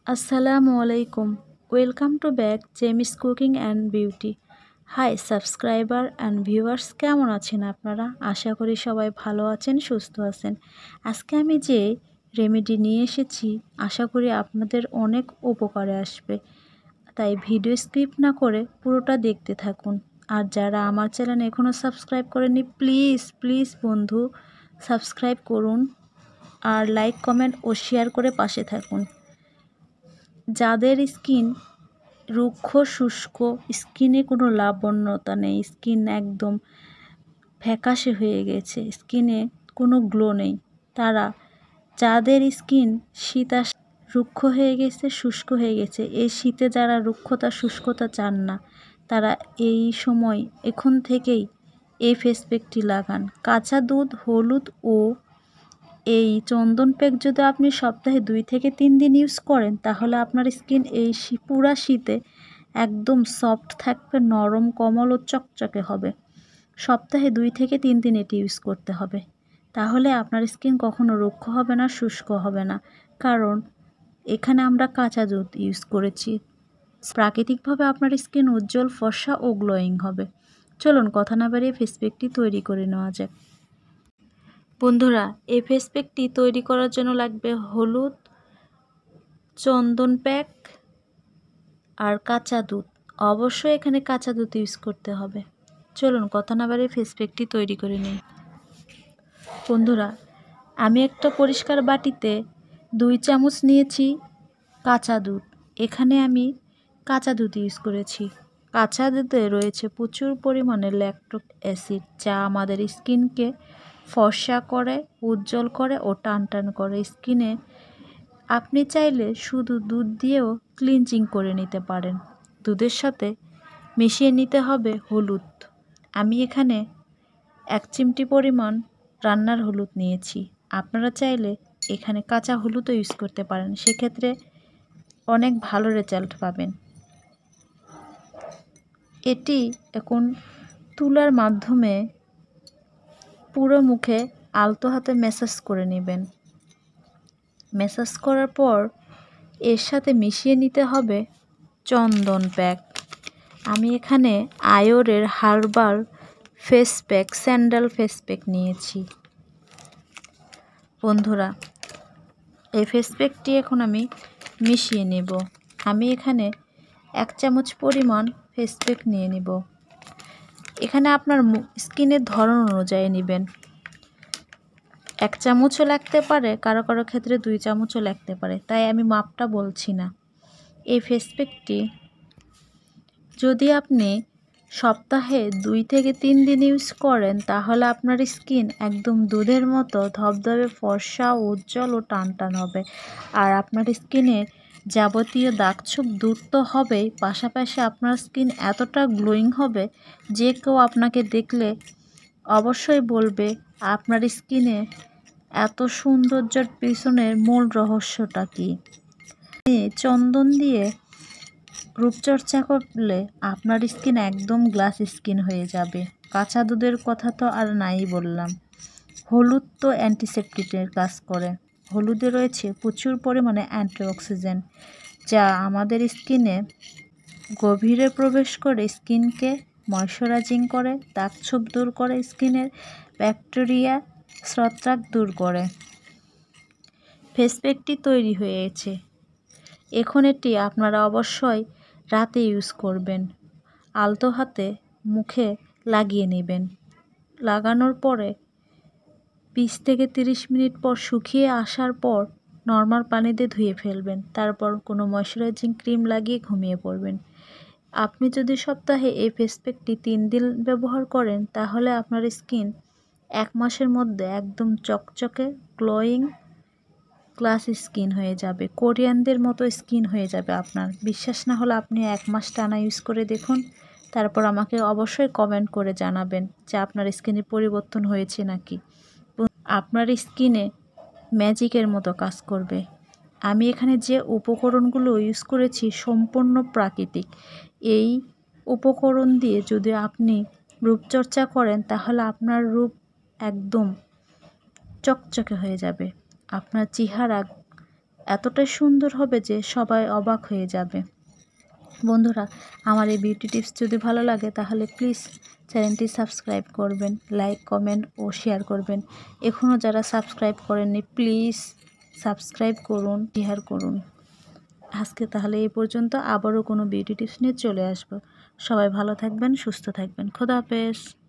আসসালামু আলাইকুম। Welcome to back Jemi's cooking and beauty. Hi subscriber and viewers, কেমন আছেন আপনারা? আশা করি সবাই ভালো আছেন, সুস্থ আছেন। আজকে আমি যে রেমেডি নিয়ে এসেছি আশা করি আপনাদের অনেক উপকারে আসবে, তাই ভিডিও স্কিপ না করে পুরোটা দেখতে থাকুন। আর যারা আমার চ্যানেল এখনও সাবস্ক্রাইব করেননি, প্লিজ প্লিজ বন্ধু সাবস্ক্রাইব করুন আর লাইক কমেন্ট ও শেয়ার করে পাশে থাকুন। যাদের স্কিন রুক্ষ শুষ্ক, স্কিনে কোনো লাবণ্যতা নেই, স্কিন একদম ফ্যাকাশে হয়ে গেছে, স্কিনে কোনো গ্লো নেই, যাদের স্কিন রুক্ষ হয়ে গেছে, শুষ্ক হয়ে গেছে, এই শীতে যারা রুক্ষতা শুষ্কতা চান না, তারা এই সময় এখন থেকেই এই ফেস প্যাকটি লাগান। কাঁচা দুধ, হলুদ ও এই চন্দন প্যাক যদি আপনি সপ্তাহে 2 থেকে 3 দিন ইউজ করেন, তাহলে আপনার স্কিন এই পুরা শীতে একদম সফট থাকবে, নরম কোমল ও চকচকে হবে। সপ্তাহে 2 থেকে 3 দিন এটি ইউজ করতে হবে, তাহলে আপনার স্কিন কখনো রুক্ষ হবে না, শুষ্ক হবে না। কারণ এখানে আমরা কাঁচা দুধ ইউজ করেছি। প্রাকৃতিকভাবে আপনার স্কিন উজ্জ্বল, ফর্সা ও গ্লোয়িং হবে। চলুন কথা না বাড়িয়ে ফেস প্যাকটি তৈরি করে নেওয়া যাক। বন্ধুরা, এই ফেস প্যাকটি তৈরি করার জন্য লাগবে হলুদ, চন্দন প্যাক আর কাঁচা দুধ। অবশ্যই এখানে কাঁচা দুধ ইউজ করতে হবে। চলুন কথা না বাড়িয়ে ফেস প্যাকটি তৈরি করে নিই। বন্ধুরা, আমি একটা পরিষ্কার বাটিতে 2 চামচ নিয়েছি কাঁচা দুধ। এখানে আমি কাঁচা দুধ ইউজ করেছি। কাঁচা দুধে রয়েছে প্রচুর পরিমাণে ল্যাকটিক অ্যাসিড, যা আমাদের স্কিনকে ফর্সা করে, উজ্জ্বল করে ও টান টান করে। স্কিনে আপনি চাইলে শুধু দুধ দিয়েও ক্লিনজিং করে নিতে পারেন। দুধের সাথে মিশিয়ে নিতে হবে হলুদ। আমি এখানে 1 চিমটি পরিমাণ রান্নার হলুদ নিয়েছি। আপনারা চাইলে এখানে কাঁচা হলুদও ইউজ করতে পারেন, সেক্ষেত্রে অনেক ভালো রেজাল্ট পাবেন। এটি এখন তুলার মাধ্যমে পুরো মুখে আলতো হাতে ম্যাসাজ করে নেবেন। ম্যাসাজ করার পর এর সাথে মিশিয়ে নিতে হবে চন্দন প্যাক। আমি এখানে আয়োরের herbal face pack, sandal face pack নিয়েছি। বন্ধুরা, এই ফেস প্যাকটি এখন আমি মিশিয়ে নেব। আমি এখানে 1 চামচ পরিমাণ ফেস প্যাক নিয়ে নেব। এখানে আপনার স্কিনের ধরন অনুযায়ী নেবেন। 1 চামচও লাগতে পারে, কারো কারো ক্ষেত্রে 2 চামচও লাগতে পারে, তাই আমি মাপটা বলছি না। এই ফেস প্যাকটি যদি আপনি সপ্তাহে 2 থেকে 3 দিন ইউজ করেন, তাহলে আপনার স্কিন একদম দুধের মতো ধবধবে, ফর্সা, উজ্জ্বল ও টান টান হবে। আর আপনার স্কিনের যাবতীয় দাগছোপ দূর তো হবেই, পাশাপাশি আপনার স্কিন এতটা গ্লোয়িং হবে যে কেউ আপনাকে দেখলে অবশ্যই বলবে আপনার স্কিনে এত সৌন্দর্যের পিছনের মূল রহস্যটা কী। চন্দন দিয়ে রূপচর্চা করলে আপনার স্কিন একদম গ্লাস স্কিন হয়ে যাবে। কাঁচা দুধের কথা তো আর নাই বললাম। হলুদ তো অ্যান্টিসেপটিকের কাজ করে। হলুদে রয়েছে প্রচুর পরিমাণে অ্যান্টিঅক্সিডেন্ট, যা আমাদের স্কিনে গভীরে প্রবেশ করে স্কিনকে ময়শ্চারাইজিং করে, দাগছোপ দূর করে, স্কিনের ব্যাকটেরিয়া ছত্রাক দূর করে। ফেস প্যাকটি তৈরি হয়েছে। এখন এটি আপনারা অবশ্যই রাতে ইউজ করবেন। আলতো হাতে মুখে লাগিয়ে নেবেন। লাগানোর পরে 20 থেকে 30 মিনিট পর শুকিয়ে আসার পর নর্মাল পানি দিয়ে ধুয়ে ফেলবেন। তারপর কোনো ময়শ্চারাইজিং ক্রিম লাগিয়ে ঘুমিয়ে পড়বেন। আপনি যদি সপ্তাহে এই ফেস প্যাকটি 3 দিন ব্যবহার করেন, তাহলে আপনার স্কিন 1 মাসের মধ্যে একদম চকচকে, গ্লোয়িং, গ্লাস স্কিন হয়ে যাবে। কোরিয়ানদের মতো স্কিন হয়ে যাবে আপনার। বিশ্বাস না হলে আপনি 1 মাস টানা ইউজ করে দেখুন, তারপর আমাকে অবশ্যই কমেন্ট করে জানাবেন যে আপনার স্কিনে পরিবর্তন হয়েছে নাকি। আপনার স্কিনে ম্যাজিকের মতো কাজ করবে। আমি এখানে যে উপকরণগুলো ইউজ করেছি সম্পূর্ণ প্রাকৃতিক। এই উপকরণ দিয়ে যদি আপনি রূপচর্চা করেন, তাহলে আপনার রূপ একদম চকচকে হয়ে যাবে। আপনার চেহারা এতটাই সুন্দর হবে যে সবাই অবাক হয়ে যাবে। বন্ধুরা, আমার এই বিউটি টিপস যদি ভালো লাগে তাহলে প্লিজ চ্যানেলটি সাবস্ক্রাইব করবেন, লাইক, কমেন্ট ও শেয়ার করবেন। এখনও যারা সাবস্ক্রাইব করেননি প্লিজ সাবস্ক্রাইব করুন, শেয়ার করুন। আজকে তাহলে এই পর্যন্ত, আবারও কোনো বিউটি টিপস নিয়ে চলে আসব। সবাই ভালো থাকবেন, সুস্থ থাকবেন। খোদা হাফেজ।